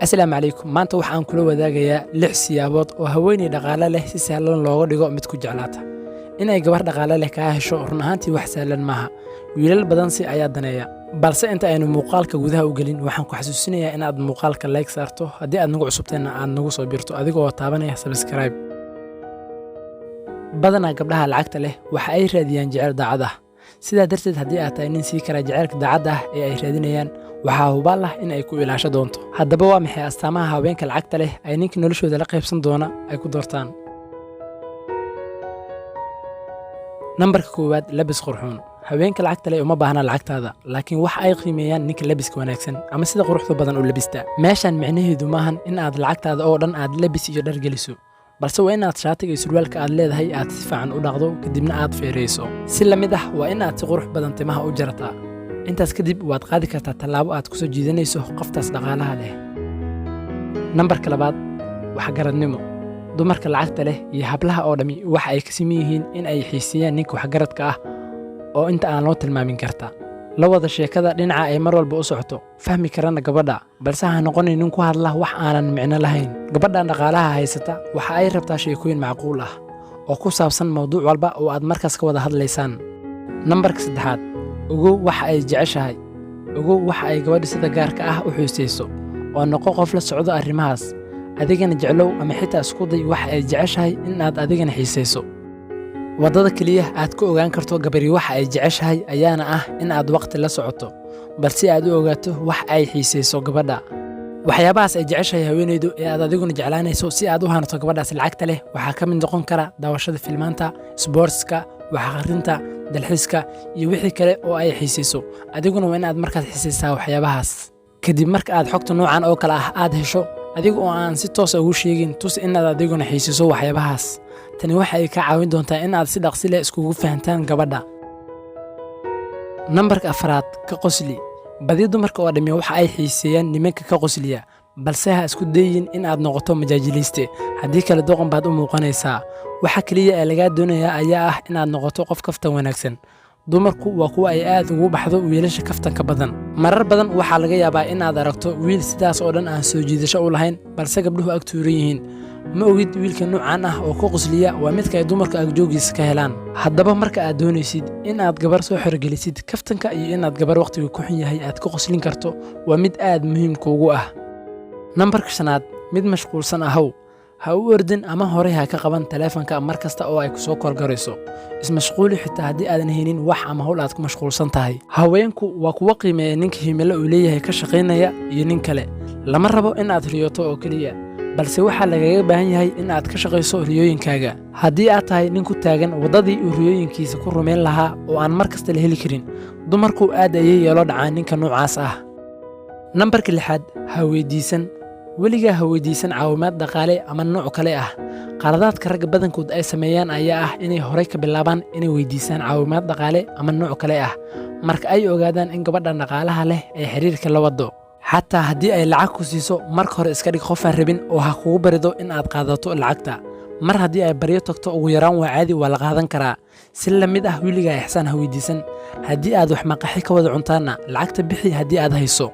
Assalaamu calaykum. Maanta waxaan kula wadaagayaa 6 siyaabood oo haweeney dhaqaale leh si sahlan looga dhigo mid ku jeclaata. Inay gabar dhaqaale leh ka hesho run ahaantii wax sahlan maaha. Wiilal badan si ayaa daneeya. Balse inta aynu muuqaalka gudaha u gelin, waxaan ku xasuusinayaa inaad muuqaalka like saarto haddii aad nagu cusubtayna aad nagu soo biirto adigoo taabanaya subscribe. Badanaa gabdhaha lacagta leh waxa ay raadiyaan jecel daacad ah. Sidaa darteed haddii aad tahay nin sii kara jecelka daacad ah ee ay raadinayaan, waxaa hubaal ah in ay ku ilaasho doonto. Haddaba waa maxay astaamaha haweenka lacagta leh ay ninka noloshooda la qaybsan doona ay ku doortaan? Nambarka 1, labis qurxoon. Haweenka lacagta leh uma baahna lacagtaada, laakiin waxa ay qiimeeyaan ninka labiska wanaagsan ama sida quruxda badan u labista. Meeshan micnaheedu maahan in aad lacagtaada oo dhan aad labis iyo dhar geliso, balse waa inaad shaatiga iyo surwaalka aad leedahay aad si fiican u dhaqdo kadibna aad feereyso. Si la mid ah waa in aad si qurux badan timaha u jarataa. intaas kadib waad qaadi kartaa tallaabo aad ku soo jiidanayso qoftaas dhaqaalaha leh. Nambarka 2, waxgaradnimo. Dumarka lacagta leh iyo hablaha oo dhami waxa ay ka siman yihiin in ay xiiseeyaan ninka waxgaradka ah oo inta aan loo tilmaamin karta. La wada sheekada dhinaca ay mar walba u socoto, fahmi karana gabadha, balse ha noqonin nin ku hadla wax aanan micno lahayn. Gabadhan dhaqaalaha haysata waxa ay rabtaa sheekooyin macquul ah oo ku saabsan mowduuc walba oo aad markaas ka wada hadlaysaan. Nambarka 3, ogow waxa ay jeceshahay. Ogow waxa ay gabadhu sida gaarka ah u xiiseyso oo noqo qof la socdo arrimahaas. Adigana jeclow ama xitaa isku day waxa ay jeceshahay in aad adigana xiiseyso. Wadada kaliya aad ku ogaan karto gabadhi waxa ay jeceshahay ayaana ah in aad waqti la socoto, balse aad u ogaato wax ay xiiseyso gabadha. waxyaabahaas ay jeceshahay haweeneydu ee aad adiguna jeclaanayso si aad u hanato gabadhaas lacagta leh waxaa ka mid noqon kara daawashada filmaanta, sportska, wax akhrinta, dalxiiska iyo wixii kale oo ay xiiseyso. Adiguna waa in aad markaas xiiseysaa waxyaabahaas. Kadib marka aad xogta noocan oo kale ah aad hesho, adiga oo aan si toos ah ugu sheegin, tus in aad adiguna xiiseyso waxyaabahaas. Tani waxa ay ka caawin doontaa in aad si dhaqsi leh iskugu fahantaan gabadha. Nambarka 4, ka qosli. Badi dumarka oo dhami waxa ay xiiseeyaan nimanka ka qosliya, balse ha isku dayin in aad noqoto majaajiliste. Haddii kale doqon baad u muuqanaysaa. Waxa kaliya ee laga doonayaa ayaa ah in aad noqoto qof kaftan wanaagsan. Dumarku waa kuwa ay aad ugu baxdo wiilasha kaftanka badan. Marar badan waxaa laga yaabaa in aad aragto wiil sidaas oo dhan aan soo jiidasho u lahayn, balse gabdhuhu ag tuuran yihiin. Ma ogid wiilka noocan ah oo ka qosliya waa midka ay dumarka ag joogiisa ka helaan. Haddaba marka aad doonaysid in aad gabar soo xirgelisid, kaftanka iyo in aad gabar waqtigu ku xun yahay aad ka qoslin karto waa mid aad muhiim kuugu ah. Nambarka 5, mid mashquulsan ahow. Ha u ordin ama hore ha ka qaban taleefanka mar kasta oo ay ku soo korgarayso. Ismashquuli xitaa haddii aadan helin wax ama hawl aad ku mashquulsan tahay. Haweenku waa kuwa qiimeeya ninka himilo uu leeyahay ka shaqaynaya iyo nin kale. Lama rabo in aad riyoto oo kaliya, balse waxaa lagaga baahan yahay in aad ka shaqayso riyooyinkaaga. Haddii aad tahay nin ku taagan wadadii uu riyooyinkiisa ku rumeyn lahaa oo aan mar kasta la heli karin, dumarku aad ayay yeelo dhacaan ninka noocaas ah. Nambarka 6, ha weydiisan. Weligaa ha weydiisan caawimaad dhaqaale ama nooc kale ah. Qaladaadka ragga badankood ay sameeyaan ayaa ah inay horey ka bilaabaan inay weydiisaan caawimaad dhaqaale ama nooc kale ah marka ay ogaadaan in gabadhan dhaqaalaha leh ay xiriirka la wado. xataa haddii ay lacag ku siiso, marka hore iska dhig qof aan rabin oo ha kugu barido in aad qaadato lacagta. Mar haddii ay baryo tagto ugu yaraan waa caadi, waa la qaadan karaa. Si la mid ah weligaa ixsaan ha weydiisan. Haddii aad wax maqaxi ka wada cuntaana, lacagta bixi haddii aad hayso.